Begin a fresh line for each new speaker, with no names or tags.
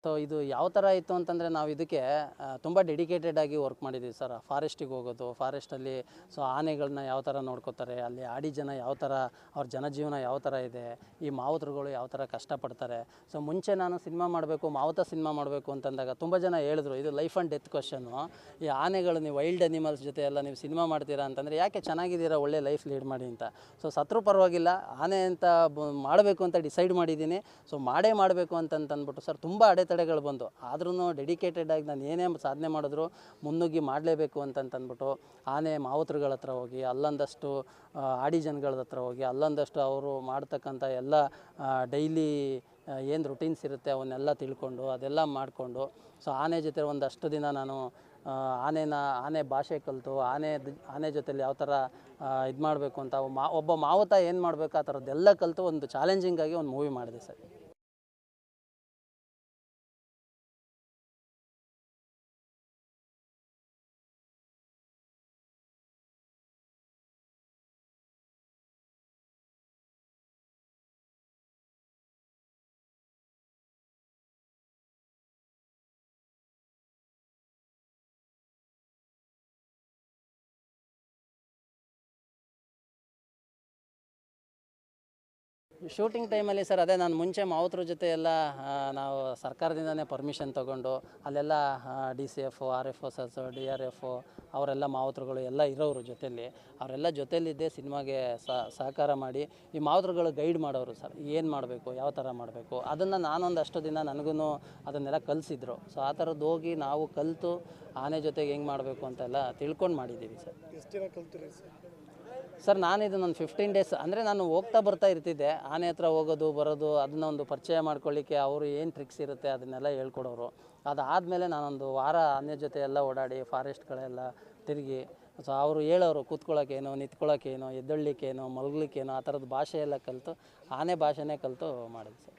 So ಇದು ಯಾವ ಥರ ಇತ್ತು ಅಂತಂದರೆ ನಾವು ಇದಕ್ಕೆ ತುಂಬ ಡೆಡಿಕೇಟೆಡ್ ಆಗಿ ವರ್ಕ್ ಮಾಡಿದ್ದೀವಿ ಸರ್. ಫಾರೆಸ್ಟಿಗೆ ಹೋಗೋದು, ಫಾರೆಸ್ಟಲ್ಲಿ ಸೊ ಆನೆಗಳನ್ನ ಯಾವ ಥರ ನೋಡ್ಕೋತಾರೆ, ಅಲ್ಲಿ ಆಡಿ ಜನ ಯಾವ ಥರ ಅವ್ರ ಜನಜೀವನ ಯಾವ ಥರ ಇದೆ, ಈ ಮಾವುತರುಗಳು ಯಾವ ಥರ ಕಷ್ಟಪಡ್ತಾರೆ. ಸೊ ಮುಂಚೆ ನಾನು ಸಿನಿಮಾ ಮಾಡಬೇಕು, ಮಾವುತ ಸಿನಿಮಾ ಮಾಡಬೇಕು ಅಂತಂದಾಗ ತುಂಬ ಜನ ಹೇಳಿದ್ರು ಇದು ಲೈಫ್ ಆ್ಯಂಡ್ ಡೆತ್ ಕ್ವಶನ್ನು. ಈ ಆನೆಗಳು ನೀವು ವೈಲ್ಡ್ ಅನಿಮಲ್ಸ್ ಜೊತೆ ಎಲ್ಲ ನೀವು ಸಿನಿಮಾ ಮಾಡ್ತೀರಾ ಅಂತಂದರೆ ಯಾಕೆ ಚೆನ್ನಾಗಿದ್ದೀರಾ, ಒಳ್ಳೆ ಲೈಫ್ ಲೀಡ್ ಮಾಡಿ ಅಂತ. ಸೊ ಸತ್ರು ಪರವಾಗಿಲ್ಲ, ಆನೆ ಅಂತ ಮಾಡಬೇಕು ಅಂತ ಡಿಸೈಡ್ ಮಾಡಿದ್ದೀನಿ. ಸೊ ಮಾಡಬೇಕು ಅಂತಂದ್ಬಿಟ್ಟು ಸರ್ ತುಂಬ ಅಡೆತಡೆಗಳು ಬಂದು ಆದ್ರೂ ಡೆಡಿಕೇಟೆಡ್ ಆಗಿ ನಾನು ಏನೇ ಸಾಧನೆ ಮಾಡಿದ್ರು ಮುನ್ನುಗ್ಗಿ ಮಾಡಲೇಬೇಕು ಅಂತಂದ್ಬಿಟ್ಟು ಆನೆ ಮಾವುತರುಗಳ ಹತ್ರ ಹೋಗಿ ಅಲ್ಲೊಂದಷ್ಟು ಆಡಿ ಜನಗಳ ಹತ್ರ ಹೋಗಿ ಅಲ್ಲೊಂದಷ್ಟು ಅವರು ಮಾಡ್ತಕ್ಕಂಥ ಎಲ್ಲ ಡೈಲಿ ಏನು ರುಟೀನ್ಸ್ ಇರುತ್ತೆ ಅವನ್ನೆಲ್ಲ ತಿಳ್ಕೊಂಡು ಅದೆಲ್ಲ ಮಾಡಿಕೊಂಡು ಸೊ ಆನೆ ಜೊತೆ ಒಂದಷ್ಟು ದಿನ ನಾನು ಆನೆ ಭಾಷೆ ಕಲಿತು ಆನೆ ಜೊತೆಲಿ ಯಾವ ಥರ ಇದು ಮಾಡಬೇಕು ಅಂತ ಒಬ್ಬ ಮಾವುತ ಏನು ಮಾಡಬೇಕು ಆ ಥರದ್ದೆಲ್ಲ ಕಲಿತು ಒಂದು ಚಾಲೆಂಜಿಂಗಾಗಿ ಒಂದು ಮೂವಿ ಮಾಡಿದೆ ಸರ್. ಶೂಟಿಂಗ್ ಟೈಮಲ್ಲಿ ಸರ್ ಅದೇ ನಾನು ಮುಂಚೆ ಮಾವುತರ ಜೊತೆ ಎಲ್ಲ ನಾವು ಸರ್ಕಾರದಿಂದನೇ ಪರ್ಮಿಷನ್ ತೊಗೊಂಡು ಅಲ್ಲೆಲ್ಲ DCF, RFO ಸರ್ಸು, DRF ಅವರೆಲ್ಲ ಮಾವುತರುಗಳು ಎಲ್ಲ ಇರೋರು ಜೊತೆಯಲ್ಲಿ ಅವರೆಲ್ಲ ಜೊತೆಯಲ್ಲಿದ್ದೇ ಸಿನಿಮಾಗೆ ಸಹಕಾರ ಮಾಡಿ ಈ ಮಾವುತರುಗಳು ಗೈಡ್ ಮಾಡೋರು ಸರ್. ಏನು ಮಾಡಬೇಕು, ಯಾವ ಥರ ಮಾಡಬೇಕು ಅದನ್ನು ನಾನೊಂದಷ್ಟು ದಿನ ನನಗೂ ಅದನ್ನೆಲ್ಲ ಕಲಿಸಿದ್ರು. ಸೊ ಆ ಥರದ್ದು ಹೋಗಿ ನಾವು ಕಲಿತು ಆನೆ ಜೊತೆಗೆ ಹೆಂಗೆ ಮಾಡಬೇಕು ಅಂತೆಲ್ಲ ತಿಳ್ಕೊಂಡು ಮಾಡಿದ್ದೀವಿ ಸರ್.
ಎಷ್ಟು ಜನ ಕಲ್ತಿರಿ
ಸರ್ ನಾನಿದು ನನ್ನ 15 ಡೇಸ್ ಅಂದರೆ ನಾನು ಹೋಗ್ತಾ ಬರ್ತಾ ಇರ್ತಿದ್ದೆ, ಆನೆ ಹತ್ರ ಹೋಗೋದು ಬರೋದು ಅದನ್ನ ಒಂದು ಪರಿಚಯ ಮಾಡ್ಕೊಳ್ಳಿಕ್ಕೆ ಅವರು ಏನು ಟ್ರಿಕ್ಸ್ ಇರುತ್ತೆ ಅದನ್ನೆಲ್ಲ ಹೇಳ್ಕೊಡೋರು. ಅದಾದಮೇಲೆ ನಾನೊಂದು ವಾರ ಆನೆ ಜೊತೆ ಎಲ್ಲ ಓಡಾಡಿ ಫಾರೆಸ್ಟ್ಗಳೆಲ್ಲ ತಿರುಗಿ ಸೊ ಅವರು ಹೇಳೋರು ಕೂತ್ಕೊಳ್ಳೋಕ್ಕೇನೋ, ನಿಂತ್ಕೊಳ್ಳೋಕ್ಕೇನೋ, ಎದ್ದೇಳಲಿಕ್ಕೇನೋ, ಮಲಗಲಿಕ್ಕೇನೋ ಆ ಥರದ ಭಾಷೆ ಎಲ್ಲ ಕಲಿತು ಆನೆ ಭಾಷೆನೇ ಕಲಿತು ಮಾಡಿದ್ವಿ ಸರ್.